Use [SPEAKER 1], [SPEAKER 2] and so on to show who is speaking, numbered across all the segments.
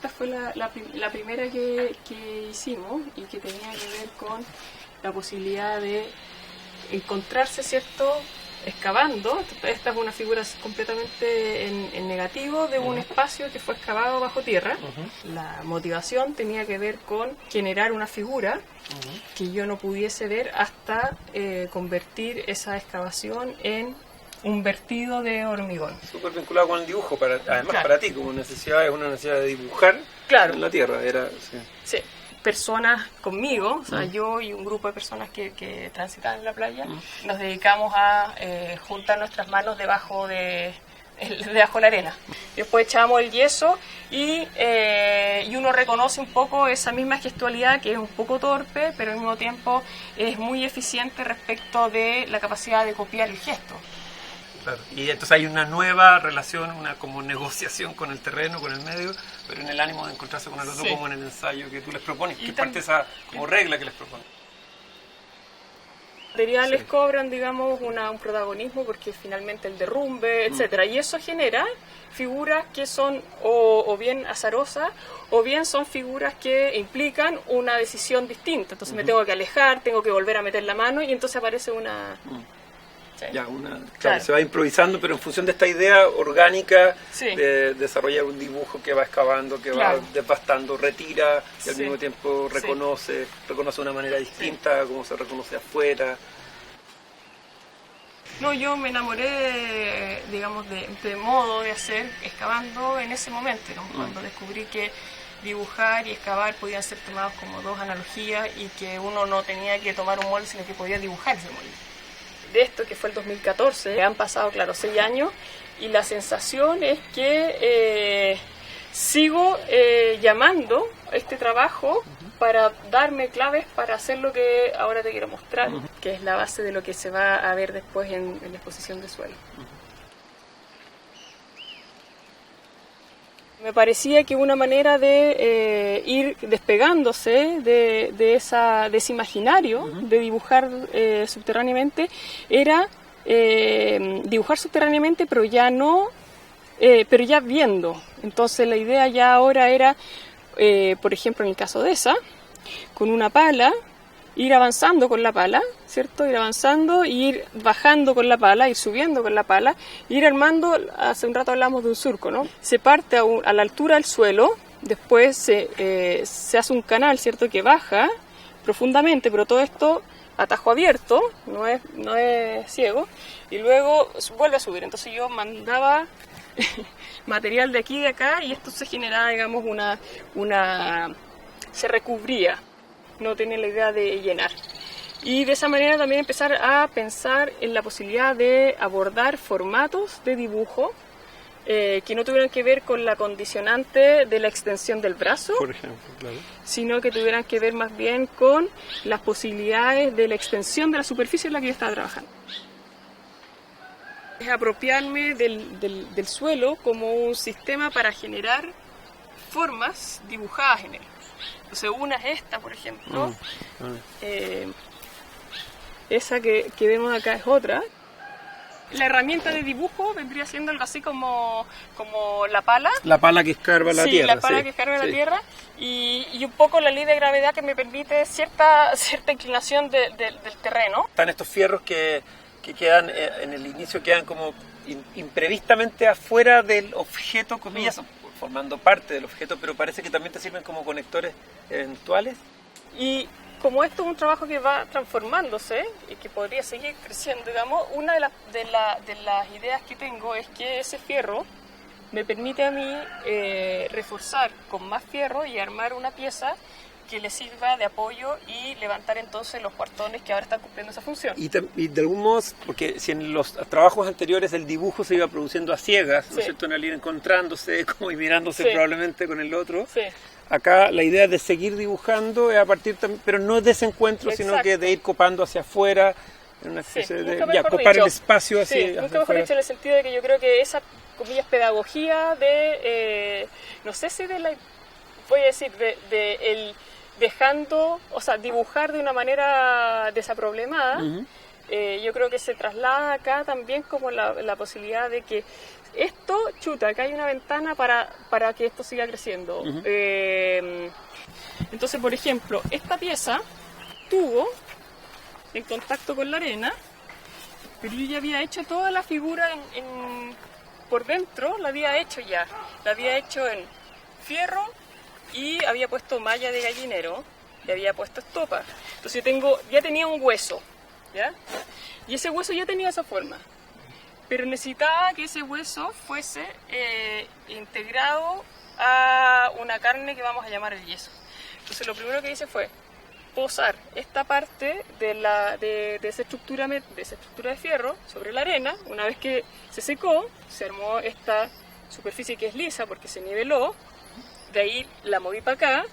[SPEAKER 1] esta fue la primera que hicimos y que tenía que ver con la posibilidad de encontrarse, ¿cierto?, excavando. Esta es una figura completamente en negativo de un espacio que fue excavado bajo tierra. La motivación tenía que ver con generar una figura que yo no pudiese ver hasta convertir esa excavación en un vertido de hormigón.
[SPEAKER 2] Súper vinculado con el dibujo, además
[SPEAKER 1] claro.
[SPEAKER 2] Para ti, como necesidad, es una necesidad de dibujar
[SPEAKER 1] claro.
[SPEAKER 2] en la tierra.
[SPEAKER 1] Sí. Personas conmigo, o sea, yo y un grupo de personas que transitan en la playa, nos dedicamos a juntar nuestras manos debajo de la arena. Después echamos el yeso y uno reconoce un poco esa misma gestualidad que es un poco torpe, pero al mismo tiempo es muy eficiente respecto de la capacidad de copiar el gesto.
[SPEAKER 2] Claro. Y entonces hay una nueva relación, una como negociación con el terreno, con el medio, pero en el ánimo de encontrarse con el otro, como en el ensayo que tú les propones, que es parte de esa como regla que les propones.
[SPEAKER 1] Los materiales cobran, digamos, un protagonismo porque finalmente el derrumbe, etcétera, y eso genera figuras que son o bien azarosas o bien son figuras que implican una decisión distinta. Entonces me tengo que alejar, tengo que volver a meter la mano y entonces aparece una...
[SPEAKER 2] Ya, claro, se va improvisando, pero en función de esta idea orgánica de desarrollar un dibujo que va excavando, que va devastando, retira y al mismo tiempo reconoce de una manera distinta como se reconoce afuera.
[SPEAKER 1] No, yo me enamoré, digamos, de modo de hacer excavando en ese momento, ¿no? Cuando descubrí que dibujar y excavar podían ser tomados como dos analogías y que uno no tenía que tomar un molde, sino que podía dibujar ese molde. De esto, que fue el 2014, han pasado, claro, 6 años, y la sensación es que sigo llamando a este trabajo para darme claves para hacer lo que ahora te quiero mostrar, que es la base de lo que se va a ver después en la exposición de suelo. Me parecía que una manera de ir despegándose de ese imaginario de dibujar subterráneamente era dibujar subterráneamente, pero ya no, pero ya viendo. Entonces la idea ya ahora era, por ejemplo, en el caso de esa, con una pala, ir avanzando con la pala, ¿cierto? Ir avanzando, ir bajando con la pala, ir subiendo con la pala, ir armando, hace un rato hablamos de un surco, ¿no? Se parte a la altura del suelo, después se hace un canal, ¿cierto? Que baja profundamente, pero todo esto a tajo abierto, no es ciego, y luego vuelve a subir. Entonces yo mandaba material de aquí y de acá y esto se generaba, digamos, se recubría. No tenía la idea de llenar. Y de esa manera también empezar a pensar en la posibilidad de abordar formatos de dibujo que no tuvieran que ver con la condicionante de la extensión del brazo,
[SPEAKER 2] por ejemplo, claro,
[SPEAKER 1] sino que tuvieran que ver más bien con las posibilidades de la extensión de la superficie en la que yo estaba trabajando. Es apropiarme del suelo como un sistema para generar formas dibujadas en él. Entonces una es esta, por ejemplo, esa que vemos acá es otra. La herramienta de dibujo vendría siendo algo así como la pala.
[SPEAKER 2] La pala que escarba la tierra.
[SPEAKER 1] Sí, la pala que escarba la tierra y un poco la ley de gravedad que me permite cierta inclinación del terreno.
[SPEAKER 2] Están estos fierros que quedan en el inicio, quedan como imprevistamente afuera del objeto, comillas, formando parte del objeto, pero parece que también te sirven como conectores eventuales.
[SPEAKER 1] Y como esto es un trabajo que va transformándose y que podría seguir creciendo, digamos, una de las ideas que tengo es que ese fierro me permite a mí reforzar con más fierro y armar una pieza que le sirva de apoyo y levantar entonces los cuartones que ahora están cumpliendo esa función.
[SPEAKER 2] Y de algún modo, porque si en los trabajos anteriores el dibujo se iba produciendo a ciegas, ¿no es cierto?, en el ir encontrándose como y mirándose probablemente con el otro, acá la idea de seguir dibujando es a partir también, pero no de ese encuentro, sino que de ir copando hacia afuera, en una especie de copar el espacio así.
[SPEAKER 1] Sí, nunca mejor dicho, en el sentido de que yo creo que esa, comillas, pedagogía de, no sé si voy a decir, dejando, o sea, dibujar de una manera desaproblemada, yo creo que se traslada acá también como la posibilidad de que esto, chuta, acá hay una ventana para que esto siga creciendo. Entonces, por ejemplo, esta pieza tuvo en contacto con la arena, pero yo ya había hecho toda la figura por dentro, la había hecho ya. La había hecho en fierro y había puesto malla de gallinero y había puesto estopa. Entonces ya tenía un hueso, ¿ya? Y ese hueso ya tenía esa forma. Pero necesitaba que ese hueso fuese integrado a una carne que vamos a llamar el yeso. Entonces lo primero que hice fue posar esta parte de esa estructura de fierro sobre la arena. Una vez que se secó, se armó esta superficie que es lisa porque se niveló. De ahí la moví para acá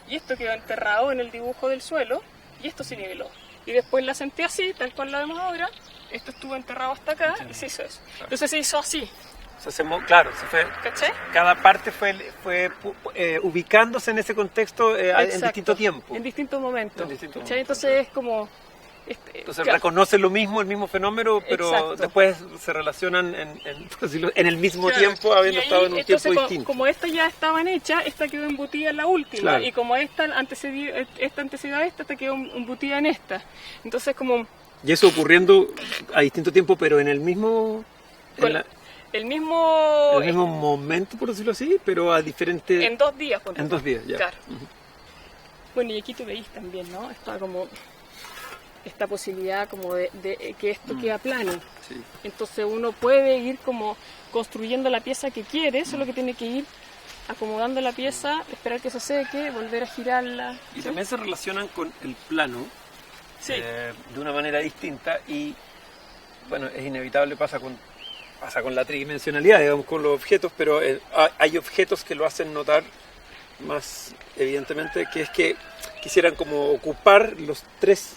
[SPEAKER 1] y esto quedó enterrado en el dibujo del suelo y esto se niveló. Y después la senté así, tal cual la vemos ahora. Esto estuvo enterrado hasta acá y se hizo eso. Entonces se hizo así.
[SPEAKER 2] O sea, se fue.
[SPEAKER 1] ¿Cachai?
[SPEAKER 2] Cada parte fue ubicándose en ese contexto en distinto tiempo.
[SPEAKER 1] En distintos momentos. Entonces es como...
[SPEAKER 2] Entonces reconoce el mismo fenómeno, pero después se relacionan en el mismo tiempo, habiendo estado en un tiempo distinto.
[SPEAKER 1] Como esta ya estaban hechas, esta quedó embutida en la última, y como esta antecedía a esta quedó embutida en esta. Entonces como...
[SPEAKER 2] Y eso ocurriendo a distinto tiempo, pero en el mismo...
[SPEAKER 1] El mismo
[SPEAKER 2] momento, por decirlo así, pero a diferentes...
[SPEAKER 1] En 2 días.
[SPEAKER 2] En 2 días, ya.
[SPEAKER 1] Claro. Bueno, y aquí tú veis también, ¿no? Está como... esta posibilidad como de que esto queda plano. Sí. Entonces uno puede ir como construyendo la pieza que quiere, solo que tiene que ir acomodando la pieza, esperar que se seque, volver a girarla.
[SPEAKER 2] Y también se relacionan con el plano de una manera distinta y, bueno, es inevitable, pasa con la tridimensionalidad, digamos, con los objetos, pero hay objetos que lo hacen notar más evidentemente, que es que quisieran como ocupar los 3,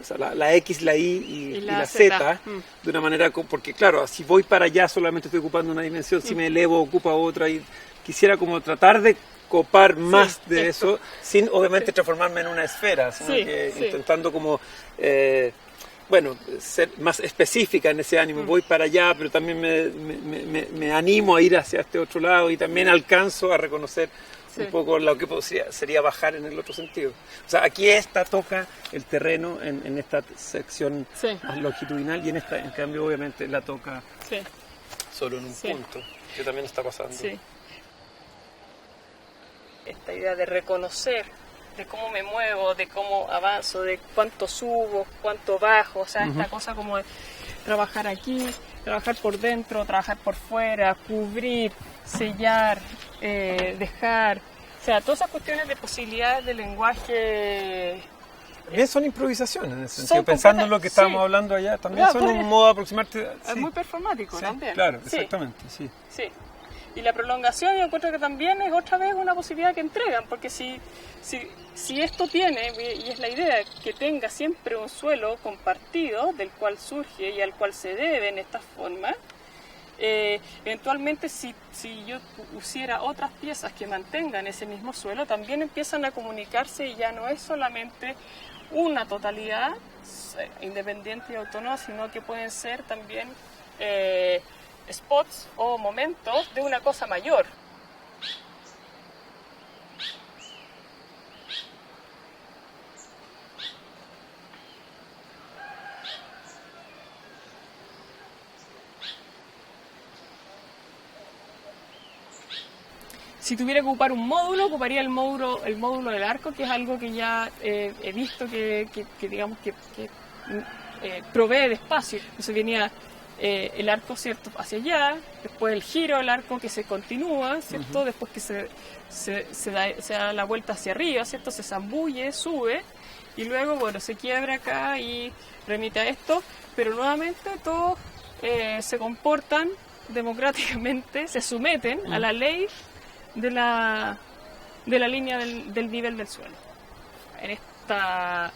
[SPEAKER 2] o sea, la X, la Y y la Z, de una manera, porque claro, si voy para allá solamente estoy ocupando una dimensión, si me elevo ocupa otra, y quisiera como tratar de copar más de eso, sin obviamente transformarme en una esfera, sino que intentando como, ser más específica en ese ánimo, voy para allá, pero también me animo a ir hacia este otro lado y también alcanzo a reconocer un poco lo que sería bajar en el otro sentido. O sea, aquí toca el terreno en esta sección más longitudinal y en cambio obviamente la toca solo en un punto, que también está pasando. Sí.
[SPEAKER 1] Esta idea de reconocer, de cómo me muevo, de cómo avanzo, de cuánto subo, cuánto bajo, o sea, esta cosa como de trabajar aquí, trabajar por dentro, trabajar por fuera, cubrir, sellar, dejar, o sea, todas esas cuestiones de posibilidades de lenguaje.
[SPEAKER 2] También son improvisaciones en ese sentido, pensando en lo que estábamos hablando allá, también son un modo de aproximarte.
[SPEAKER 1] Es muy performático también.
[SPEAKER 2] Claro, exactamente, sí.
[SPEAKER 1] Y la prolongación yo encuentro que también es otra vez una posibilidad que entregan, porque si esto tiene, y es la idea, que tenga siempre un suelo compartido del cual surge y al cual se debe en estas formas, eventualmente si yo pusiera otras piezas que mantengan ese mismo suelo, también empiezan a comunicarse y ya no es solamente una totalidad independiente y autónoma, sino que pueden ser también spots o momentos de una cosa mayor. Si tuviera que ocupar un módulo, ocuparía el módulo del arco, que es algo que ya he visto que digamos que provee de espacio. Entonces venía el arco, ¿cierto?, hacia allá, después el giro del arco que se continúa, ¿cierto?, después que se da la vuelta hacia arriba, ¿cierto?, se zambulle, sube, y luego, bueno, se quiebra acá y remite a esto, pero nuevamente todos se comportan democráticamente, se someten a la ley de la línea del nivel del suelo. En esta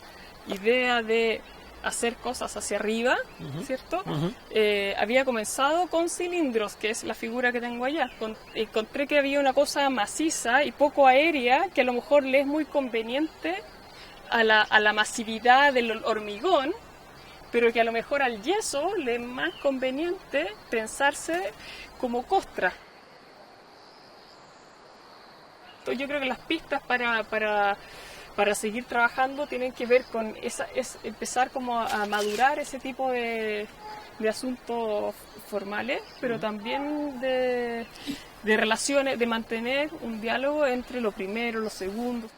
[SPEAKER 1] idea de hacer cosas hacia arriba, ¿cierto? Había comenzado con cilindros, que es la figura que tengo allá. Encontré que había una cosa maciza y poco aérea, que a lo mejor le es muy conveniente a la masividad del hormigón, pero que a lo mejor al yeso le es más conveniente pensarse como costra. Yo creo que las pistas para seguir trabajando tienen que ver con empezar como a madurar ese tipo de asuntos formales, pero también de relaciones, de mantener un diálogo entre lo primero, lo segundo.